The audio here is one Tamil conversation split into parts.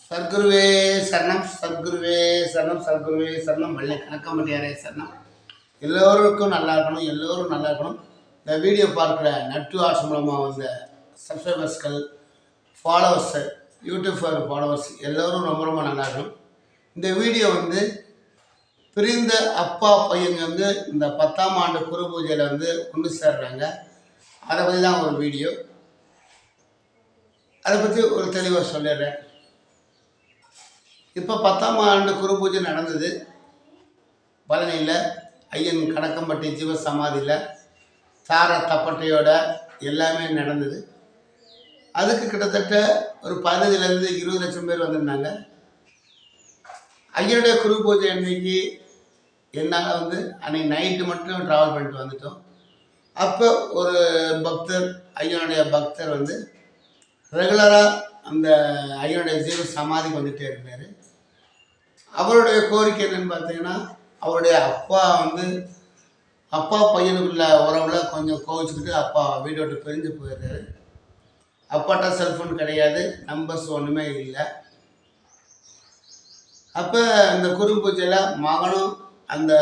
சர்க்குருவே சரணம், சர்க்குருவே சரணம், சர்க்குருவே சரணம், வள்ளி கணக்கம்பட்டியாரே சரணம். எல்லோருக்கும் நல்லா இருக்கணும், எல்லோரும் நல்லா இருக்கணும். இந்த வீடியோ பார்க்குற நட்டு ஆர்ட்ஸ் மூலமாக வந்த சப்ஸ்கிரைபர்ஸ்கள், ஃபாலோவர்ஸு, யூடியூப் ஃபாலோவர்ஸ் எல்லோரும் ரொம்ப ரொம்ப நல்லா இருக்கணும். இந்த வீடியோ பிரிந்த அப்பா பையங்க இந்த 10ஆம் ஆண்டு குரு பூஜையில் ஒன்று சேர்றாங்க. அதை பற்றி தான் ஒரு வீடியோ. அதை பற்றி ஒரு தெளிவாக சொல்லிடுறேன். இப்போ 10ஆம் ஆண்டு குரு பூஜை நடந்தது பழனியில், ஐயன் கணக்கம்பட்டி ஜீவ சமாதியில் தார தப்பட்டையோட எல்லாமே நடந்தது. அதுக்கு கிட்டத்தட்ட ஒரு 15லேருந்து 20 லட்சம் பேர் வந்திருந்தாங்க. ஐயனுடைய குரு பூஜை அன்னைக்கு என்னால் அன்னைக்கு நைட்டு மட்டும் ட்ராவல் பண்ணிட்டு வந்துட்டோம். அப்போ ஒரு பக்தர், ஐயனுடைய பக்தர் ரெகுலராக அந்த ஐயனுடைய ஜீவ சமாதிக்கு வந்துகிட்டே இருக்கிறார். அவருடைய கோரிக்கை என்னன்னு பார்த்தீங்கன்னா, அவருடைய அப்பா பையனுக்குள்ள உறவில் கொஞ்சம் கோவிச்சுக்கிட்டு அப்பா வீட்டை விட்டு பிரிஞ்சு போயிடுறாரு. அப்பாட்ட செல்ஃபோன் கிடையாது, நம்பர்ஸ் ஒன்றுமே இல்லை. அப்போ இந்த குரு பூஜையில் மகனும் அந்த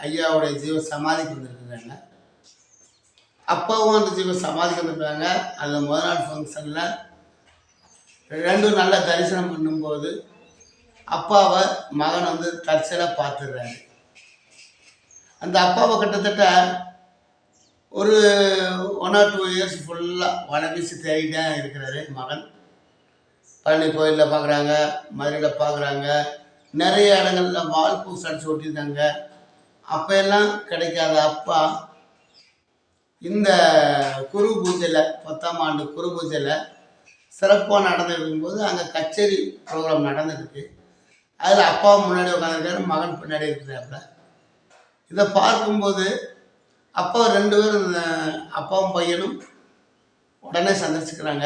ஐயாவுடைய ஜீவ சமாதிக்கு வந்துருக்குறாங்க. அப்பாவும் அந்த ஜீவ சமாதிக்கு வந்துருக்காங்க. அந்த முதல் நாள் ஃபங்க்ஷனில் ரெண்டும் நல்லா தரிசனம் பண்ணும்போது அப்பாவை மகன் தற்செயலாக பார்த்துடுறாரு. அந்த அப்பாவை கிட்டத்தட்ட ஒரு 1 or 2 இயர்ஸ் ஃபுல்லாக வலை வீசி தேடிட்டே இருக்கிறாரு மகன். பழனி கோயிலில் பார்க்குறாங்க, மதுரையில் பார்க்குறாங்க, நிறைய இடங்களில் வால் பூஸ் அடிச்சு ஒட்டியிருக்காங்க. அப்போ எல்லாம் கிடைக்காத அப்பா இந்த குரு பூஜையில் 10ஆம் ஆண்டு குரு பூஜையில் சிறப்பாக நடந்துருக்கும்போது அங்கே கச்சேரி ப்ரோக்ராம் நடந்துருக்கு. அதில் அப்பா முன்னாடி உட்காந்துருக்காரு, மகன் பின்னாடி இருக்கிறாப்புல. இதை பார்க்கும்போது அப்பா 2 பேரும், அப்பாவும் பையனும் உடனே சந்திச்சுக்கிறாங்க.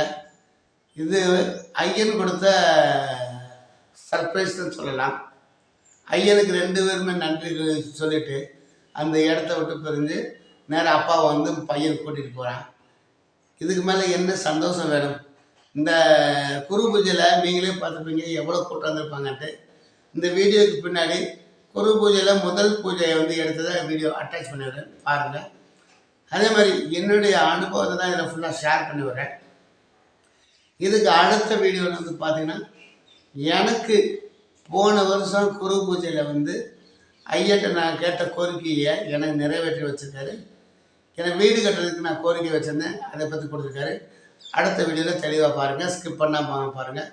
இது ஐயன் கொடுத்த சர்ப்ரைஸ்ன்னு சொல்லலாம். ஐயனுக்கு 2 பேருமே நன்றி சொல்லிட்டு அந்த இடத்த விட்டு பிரிஞ்சு நேராக அப்பாவை பையன் கூட்டிகிட்டு போகிறான். இதுக்கு மேலே என்ன சந்தோஷம் வேணும்? இந்த குரு பூஜையில் நீங்களே பார்த்துருப்பீங்க எவ்வளோ கூட்டம் வந்திருப்பாங்கன்ட்டு. இந்த வீடியோவுக்கு பின்னாடி குரு பூஜையில் முதல் பூஜையை எடுத்ததை வீடியோ அட்டாச் பண்ணிவிடுறேன், பாருங்கள். அதே மாதிரி என்னுடைய அனுபவத்தை தான் இதில் ஃபுல்லாக ஷேர் பண்ணி விடுறேன். இதுக்கு அடுத்த வீடியோவில் பார்த்தீங்கன்னா, எனக்கு போன வருஷம் குரு பூஜையில் ஐயட்ட நான் கேட்ட கோரிக்கையை எனக்கு நிறைவேற்றி வச்சுருக்காரு. எனக்கு வீடு கட்டுறதுக்கு நான் கோரிக்கை வச்சுருந்தேன், அதை பற்றி கொடுத்துருக்காரு. அடுத்த வீடியோவில் தெளிவாக பாருங்கள், ஸ்கிப் பண்ணால் பாருங்கள்.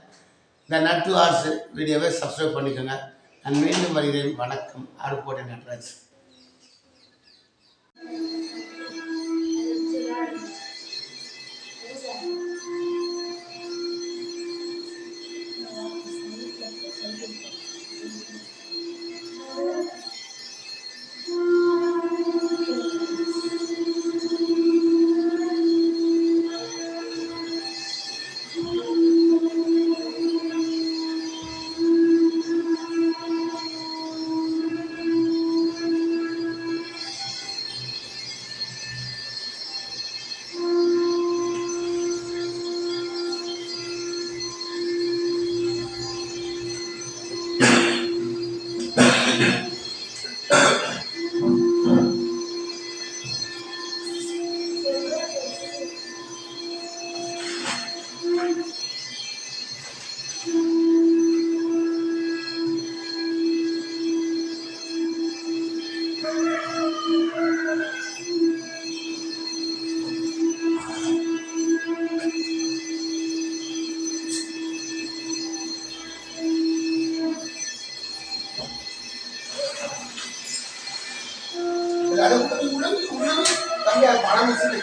இந்த நட்டு ஆர்ட்ஸ் வீடியோவை சப்ஸ்கிரைப் பண்ணிக்கோங்க. நான் மீண்டும் வருகிறேன். வணக்கம். அருப்புக்கோட்டை நட்ராஜ். பணம் வச்சுட்டு